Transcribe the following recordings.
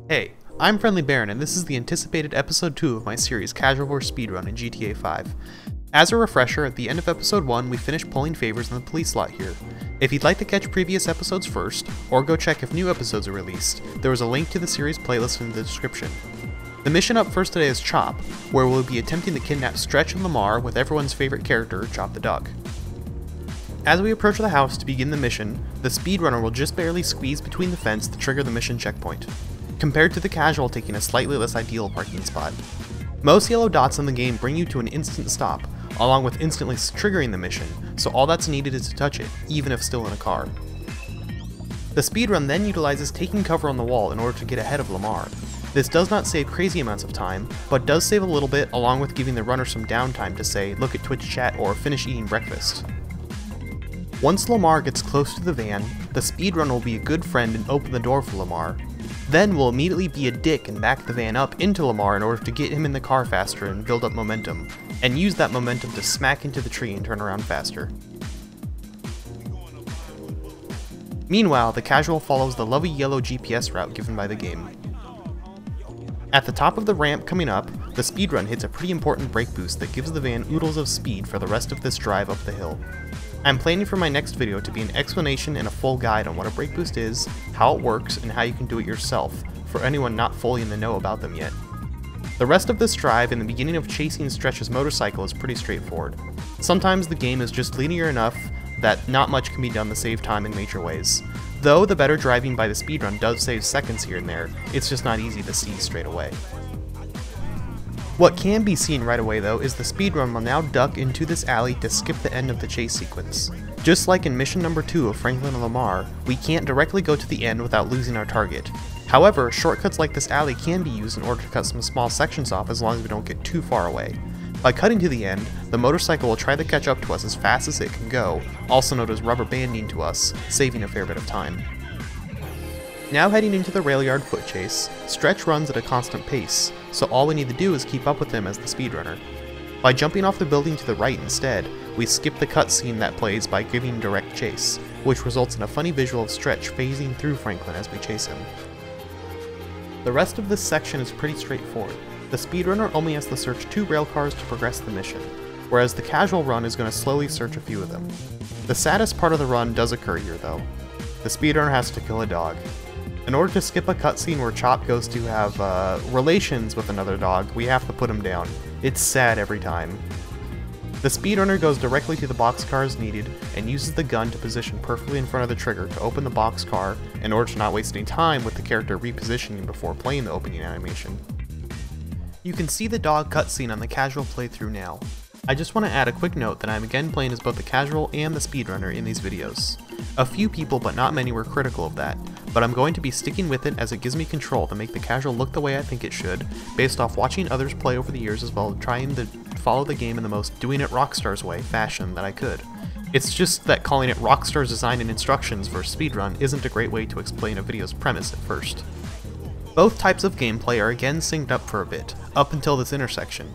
Hey, I'm FriendlyBaron and this is the anticipated episode 2 of my series Casual vs Speedrun in GTA 5. As a refresher, at the end of episode 1 we finished pulling favors in the police lot here. If you'd like to catch previous episodes first, or go check if new episodes are released, there is a link to the series playlist in the description. The mission up first today is Chop, where we'll be attempting to kidnap Stretch and Lamar with everyone's favorite character, Chop the dog. As we approach the house to begin the mission, the speedrunner will just barely squeeze between the fence to trigger the mission checkpoint, compared to the casual taking a slightly less ideal parking spot. Most yellow dots in the game bring you to an instant stop, along with instantly triggering the mission, so all that's needed is to touch it, even if still in a car. The speedrun then utilizes taking cover on the wall in order to get ahead of Lamar. This does not save crazy amounts of time, but does save a little bit, along with giving the runner some downtime to say, look at Twitch chat or finish eating breakfast. Once Lamar gets close to the van, the speedrun will be a good friend and open the door for Lamar. Then we'll immediately be a dick and back the van up into Lamar in order to get him in the car faster and build up momentum, and use that momentum to smack into the tree and turn around faster. Meanwhile, the casual follows the lovely yellow GPS route given by the game. At the top of the ramp coming up, the speedrun hits a pretty important brake boost that gives the van oodles of speed for the rest of this drive up the hill. I'm planning for my next video to be an explanation and a full guide on what a brake boost is, how it works, and how you can do it yourself, for anyone not fully in the know about them yet. The rest of this drive and the beginning of chasing Stretch's motorcycle is pretty straightforward. Sometimes the game is just linear enough that not much can be done to save time in major ways. Though the better driving by the speedrun does save seconds here and there, it's just not easy to see straight away. What can be seen right away though is the speedrun will now duck into this alley to skip the end of the chase sequence. Just like in mission number 2 of Franklin and Lamar, we can't directly go to the end without losing our target. However, shortcuts like this alley can be used in order to cut some small sections off as long as we don't get too far away. By cutting to the end, the motorcycle will try to catch up to us as fast as it can go, also known as rubber banding to us, saving a fair bit of time. Now heading into the rail yard foot chase, Stretch runs at a constant pace, so all we need to do is keep up with him as the speedrunner. By jumping off the building to the right instead, we skip the cutscene that plays by giving direct chase, which results in a funny visual of Stretch phasing through Franklin as we chase him. The rest of this section is pretty straightforward. The speedrunner only has to search 2 rail cars to progress the mission, whereas the casual run is going to slowly search a few of them. The saddest part of the run does occur here though. The speedrunner has to kill a dog. In order to skip a cutscene where Chop goes to have relations with another dog, we have to put him down. It's sad every time. The speedrunner goes directly to the boxcars needed and uses the gun to position perfectly in front of the trigger to open the boxcar in order to not waste any time with the character repositioning before playing the opening animation. You can see the dog cutscene on the casual playthrough now. I just want to add a quick note that I'm again playing as both the casual and the speedrunner in these videos. A few people, but not many, were critical of that, but I'm going to be sticking with it as it gives me control to make the casual look the way I think it should, based off watching others play over the years as well as trying to follow the game in the most doing it Rockstar's way fashion that I could. It's just that calling it Rockstar's design and instructions for speedrun isn't a great way to explain a video's premise at first. Both types of gameplay are again synced up for a bit, up until this intersection.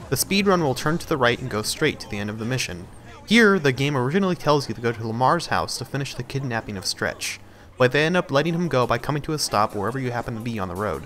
The speedrun will turn to the right and go straight to the end of the mission. Here, the game originally tells you to go to Lamar's house to finish the kidnapping of Stretch, but they end up letting him go by coming to a stop wherever you happen to be on the road.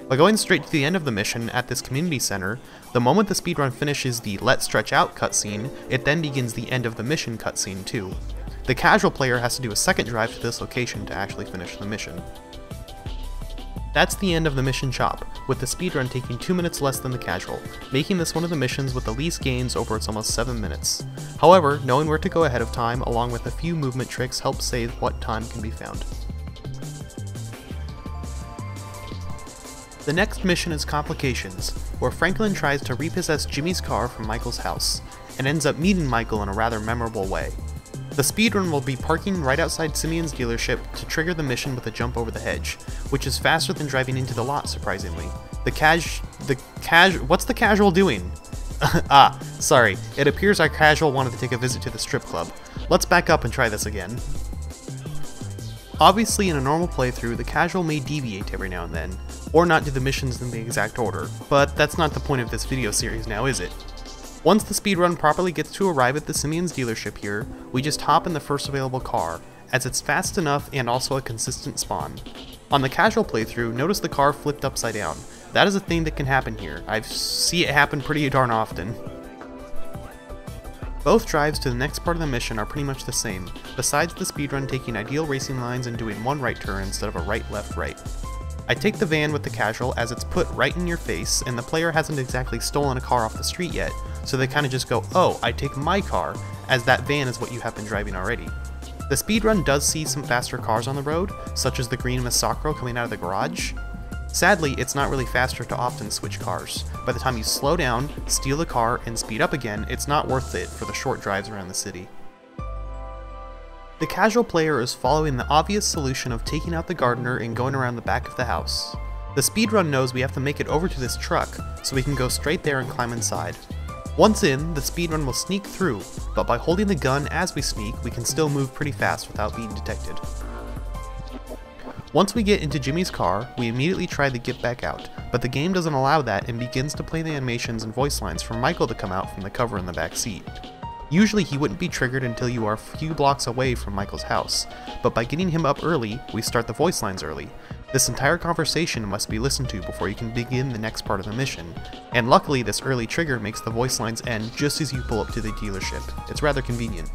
By going straight to the end of the mission at this community center, the moment the speedrun finishes the Let Stretch Out cutscene, it then begins the end of the mission cutscene too. The casual player has to do a second drive to this location to actually finish the mission. That's the end of the mission Chop, with the speedrun taking 2 minutes less than the casual, making this one of the missions with the least gains over its almost 7 minutes. However, knowing where to go ahead of time along with a few movement tricks helps save what time can be found. The next mission is Complications, where Franklin tries to repossess Jimmy's car from Michael's house, and ends up meeting Michael in a rather memorable way. The speedrun will be parking right outside Simeon's dealership to trigger the mission with a jump over the hedge, which is faster than driving into the lot, surprisingly. What's the casual doing? Sorry, it appears our casual wanted to take a visit to the strip club. Let's back up and try this again. Obviously, in a normal playthrough, the casual may deviate every now and then, or not do the missions in the exact order, but that's not the point of this video series now, is it? Once the speedrun properly gets to arrive at the Simeon's dealership here, we just hop in the first available car, as it's fast enough and also a consistent spawn. On the casual playthrough, notice the car flipped upside down. That is a thing that can happen here. I see it happen pretty darn often. Both drives to the next part of the mission are pretty much the same, besides the speedrun taking ideal racing lines and doing one right turn instead of a right, left, right. I take the van with the casual as it's put right in your face and the player hasn't exactly stolen a car off the street yet, so they kinda just go, oh, I take my car, as that van is what you have been driving already. The speedrun does see some faster cars on the road, such as the green Masacro coming out of the garage. Sadly, it's not really faster to often switch cars. By the time you slow down, steal the car, and speed up again, it's not worth it for the short drives around the city. The casual player is following the obvious solution of taking out the gardener and going around the back of the house. The speedrun knows we have to make it over to this truck, so we can go straight there and climb inside. Once in, the speedrun will sneak through, but by holding the gun as we sneak, we can still move pretty fast without being detected. Once we get into Jimmy's car, we immediately try to get back out, but the game doesn't allow that and begins to play the animations and voice lines for Michael to come out from the cover in the back seat. Usually he wouldn't be triggered until you are a few blocks away from Michael's house, but by getting him up early, we start the voice lines early. This entire conversation must be listened to before you can begin the next part of the mission, and luckily this early trigger makes the voice lines end just as you pull up to the dealership. It's rather convenient.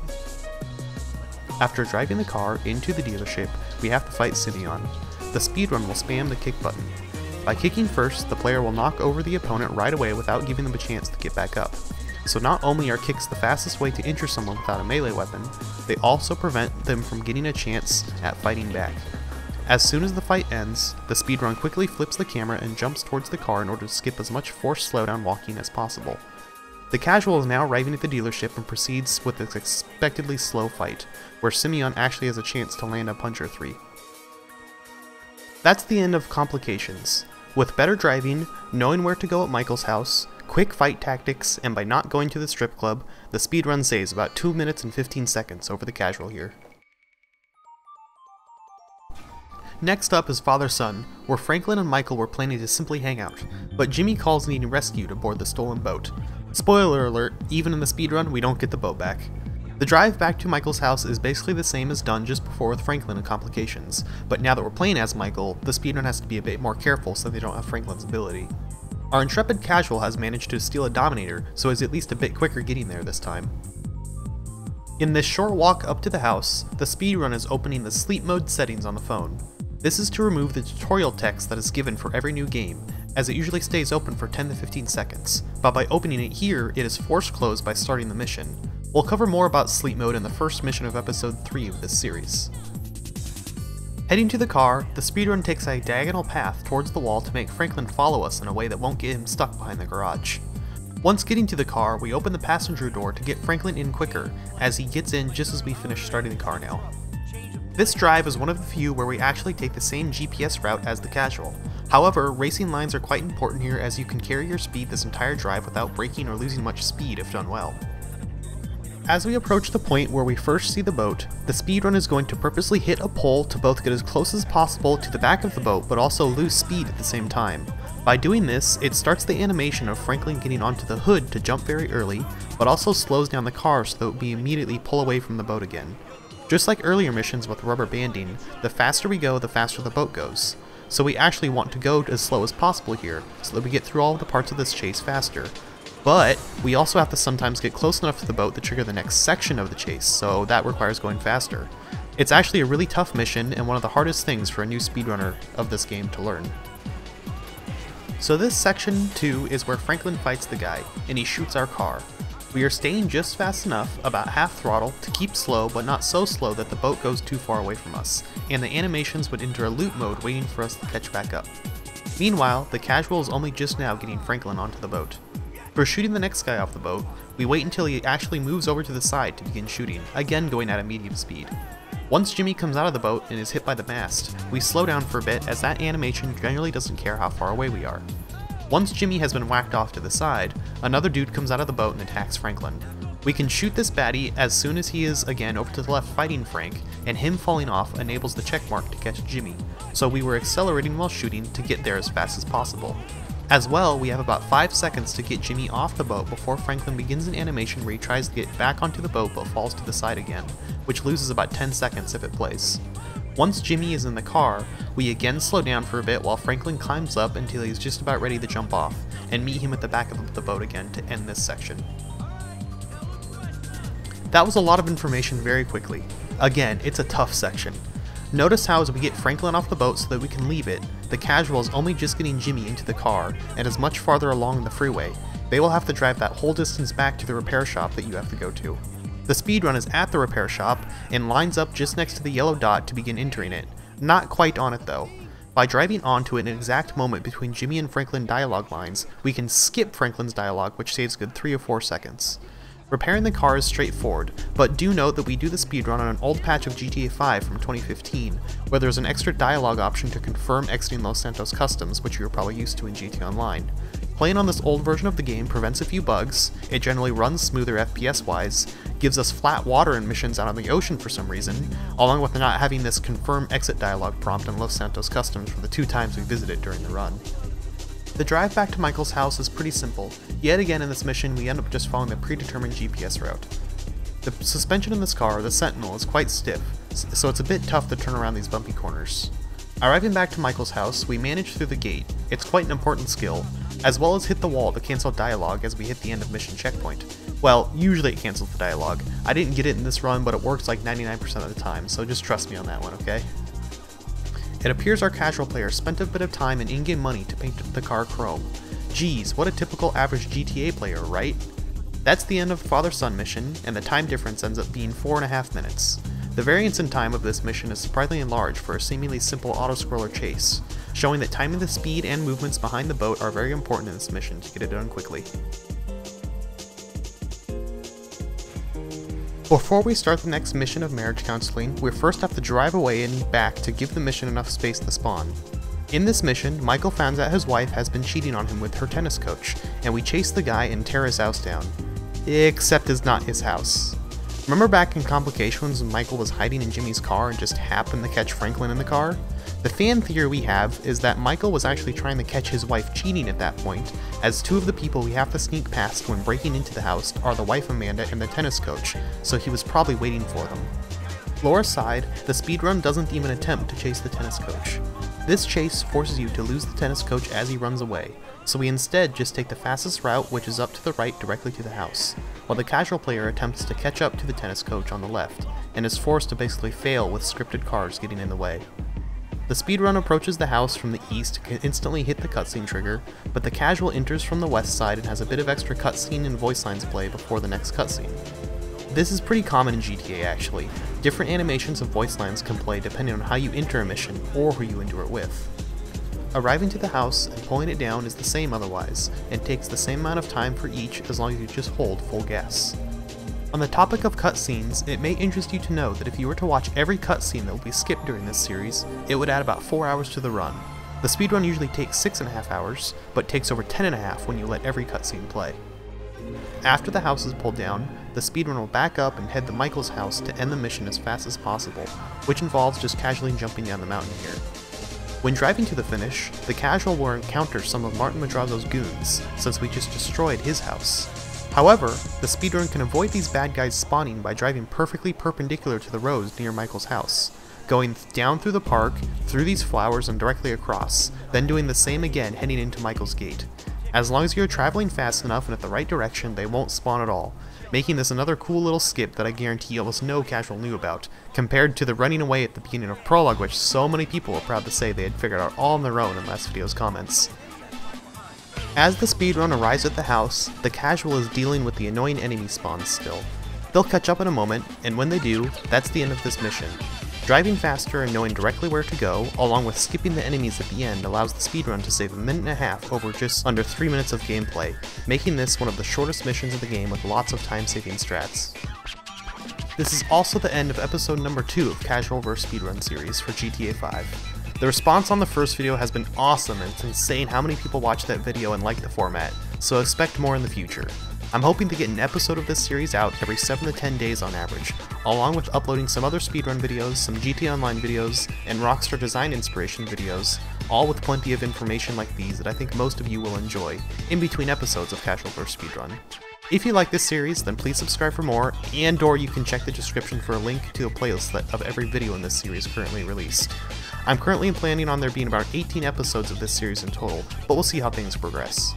After driving the car into the dealership, we have to fight Simeon. The speedrun will spam the kick button. By kicking first, the player will knock over the opponent right away without giving them a chance to get back up. So not only are kicks the fastest way to injure someone without a melee weapon, they also prevent them from getting a chance at fighting back. As soon as the fight ends, the speedrun quickly flips the camera and jumps towards the car in order to skip as much forced slowdown walking as possible. The casual is now arriving at the dealership and proceeds with its expectedly slow fight, where Simeon actually has a chance to land a punch or three. That's the end of complications. With better driving, knowing where to go at Michael's house, quick fight tactics, and by not going to the strip club, the speedrun saves about 2 minutes and 15 seconds over the casual here. Next up is Father-Son, where Franklin and Michael were planning to simply hang out, but Jimmy calls needing rescued aboard the stolen boat. Spoiler alert, even in the speedrun, we don't get the boat back. The drive back to Michael's house is basically the same as done just before with Franklin and complications, but now that we're playing as Michael, the speedrun has to be a bit more careful so they don't have Franklin's ability. Our intrepid casual has managed to steal a Dominator, so is at least a bit quicker getting there this time. In this short walk up to the house, the speedrun is opening the sleep mode settings on the phone. This is to remove the tutorial text that is given for every new game, as it usually stays open for 10 to 15 seconds, but by opening it here, it is forced closed by starting the mission. We'll cover more about sleep mode in the first mission of episode 3 of this series. Heading to the car, the speedrun takes a diagonal path towards the wall to make Franklin follow us in a way that won't get him stuck behind the garage. Once getting to the car, we open the passenger door to get Franklin in quicker, as he gets in just as we finish starting the car now. This drive is one of the few where we actually take the same GPS route as the casual. However, racing lines are quite important here as you can carry your speed this entire drive without braking or losing much speed if done well. As we approach the point where we first see the boat, the speedrun is going to purposely hit a pole to both get as close as possible to the back of the boat but also lose speed at the same time. By doing this, it starts the animation of Franklin getting onto the hood to jump very early, but also slows down the car so that we immediately pull away from the boat again. Just like earlier missions with rubber banding, the faster we go, the faster the boat goes. So we actually want to go as slow as possible here, so that we get through all of the parts of this chase faster. But we also have to sometimes get close enough to the boat to trigger the next section of the chase, so that requires going faster. It's actually a really tough mission and one of the hardest things for a new speedrunner of this game to learn. So this section 2 is where Franklin fights the guy, and he shoots our car. We are staying just fast enough, about half throttle, to keep slow but not so slow that the boat goes too far away from us, and the animations would enter a loop mode waiting for us to catch back up. Meanwhile, the casual is only just now getting Franklin onto the boat. For shooting the next guy off the boat, we wait until he actually moves over to the side to begin shooting, again going at a medium speed. Once Jimmy comes out of the boat and is hit by the mast, we slow down for a bit as that animation generally doesn't care how far away we are. Once Jimmy has been whacked off to the side, another dude comes out of the boat and attacks Franklin. We can shoot this baddie as soon as he is again over to the left fighting Frank, and him falling off enables the checkmark to catch Jimmy, so we were accelerating while shooting to get there as fast as possible. As well, we have about 5 seconds to get Jimmy off the boat before Franklin begins an animation where he tries to get back onto the boat but falls to the side again, which loses about 10 seconds if it plays. Once Jimmy is in the car, we again slow down for a bit while Franklin climbs up until he's just about ready to jump off, and meet him at the back of the boat again to end this section. That was a lot of information very quickly. Again, it's a tough section. Notice how as we get Franklin off the boat so that we can leave it, the casual is only just getting Jimmy into the car and is much farther along the freeway. They will have to drive that whole distance back to the repair shop that you have to go to. The speedrun is at the repair shop and lines up just next to the yellow dot to begin entering it. Not quite on it though. By driving onto it in an exact moment between Jimmy and Franklin dialogue lines, we can skip Franklin's dialogue, which saves a good 3 or 4 seconds. Repairing the car is straightforward, but do note that we do the speedrun on an old patch of GTA 5 from 2015, where there's an extra dialogue option to confirm exiting Los Santos Customs, which you're probably used to in GTA Online. Playing on this old version of the game prevents a few bugs, it generally runs smoother FPS-wise, gives us flat water in missions out on the ocean for some reason, along with not having this confirm exit dialogue prompt in Los Santos Customs for the 2 times we visited during the run. The drive back to Michael's house is pretty simple. Yet again in this mission we end up just following the predetermined GPS route. The suspension in this car, the Sentinel, is quite stiff, so it's a bit tough to turn around these bumpy corners. Arriving back to Michael's house, we manage through the gate. It's quite an important skill, as well as hit the wall to cancel dialogue as we hit the end of mission checkpoint. Well, usually it cancels the dialogue. I didn't get it in this run, but it works like 99% of the time, so just trust me on that one, okay? It appears our casual player spent a bit of time and in-game money to paint the car chrome. Geez, what a typical average GTA player, right? That's the end of Father-Son mission, and the time difference ends up being 4.5 minutes. The variance in time of this mission is surprisingly large for a seemingly simple auto-scroller chase, showing that timing the speed and movements behind the boat are very important in this mission to get it done quickly. Before we start the next mission of marriage counseling, we first have to drive away and back to give the mission enough space to spawn. In this mission, Michael finds out his wife has been cheating on him with her tennis coach, and we chase the guy and tear his house down. Except it's not his house. Remember back in Complications when Michael was hiding in Jimmy's car and just happened to catch Franklin in the car? The fan theory we have is that Michael was actually trying to catch his wife cheating at that point, as 2 of the people we have to sneak past when breaking into the house are the wife Amanda and the tennis coach, so he was probably waiting for them. Lore aside, the speedrun doesn't even attempt to chase the tennis coach. This chase forces you to lose the tennis coach as he runs away, so we instead just take the fastest route, which is up to the right directly to the house, while the casual player attempts to catch up to the tennis coach on the left, and is forced to basically fail with scripted cars getting in the way. The speedrun approaches the house from the east to instantly hit the cutscene trigger, but the casual enters from the west side and has a bit of extra cutscene and voice lines play before the next cutscene. This is pretty common in GTA actually. Different animations of voice lines can play depending on how you enter a mission or who you enter it with. Arriving to the house and pulling it down is the same otherwise, and takes the same amount of time for each as long as you just hold full gas. On the topic of cutscenes, it may interest you to know that if you were to watch every cutscene that will be skipped during this series, it would add about 4 hours to the run. The speedrun usually takes 6.5 hours, but takes over 10.5 when you let every cutscene play. After the house is pulled down, the speedrun will back up and head to Michael's house to end the mission as fast as possible, which involves just casually jumping down the mountain here. When driving to the finish, the casual will encounter some of Martin Madrazo's goons, since we just destroyed his house. However, the speedrun can avoid these bad guys spawning by driving perfectly perpendicular to the roads near Michael's house, going down through the park, through these flowers and directly across, then doing the same again heading into Michael's gate. As long as you're traveling fast enough and at the right direction, they won't spawn at all, making this another cool little skip that I guarantee almost no casual knew about, compared to the running away at the beginning of Prologue, which so many people are proud to say they had figured out all on their own in last video's comments. As the speedrun arrives at the house, the casual is dealing with the annoying enemy spawns still. They'll catch up in a moment, and when they do, that's the end of this mission. Driving faster and knowing directly where to go, along with skipping the enemies at the end, allows the speedrun to save 1.5 minutes over just under 3 minutes of gameplay, making this one of the shortest missions of the game with lots of time-saving strats. This is also the end of episode number 2 of Casual vs Speedrun series for GTA 5. The response on the first video has been awesome, and it's insane how many people watched that video and liked the format, so expect more in the future. I'm hoping to get an episode of this series out every 7 to 10 days on average, along with uploading some other speedrun videos, some GTA Online videos, and Rockstar design inspiration videos, all with plenty of information like these that I think most of you will enjoy, in between episodes of Casual vs Speedrun. If you like this series, then please subscribe for more, and/or you can check the description for a link to a playlist of every video in this series currently released. I'm currently planning on there being about 18 episodes of this series in total, but we'll see how things progress.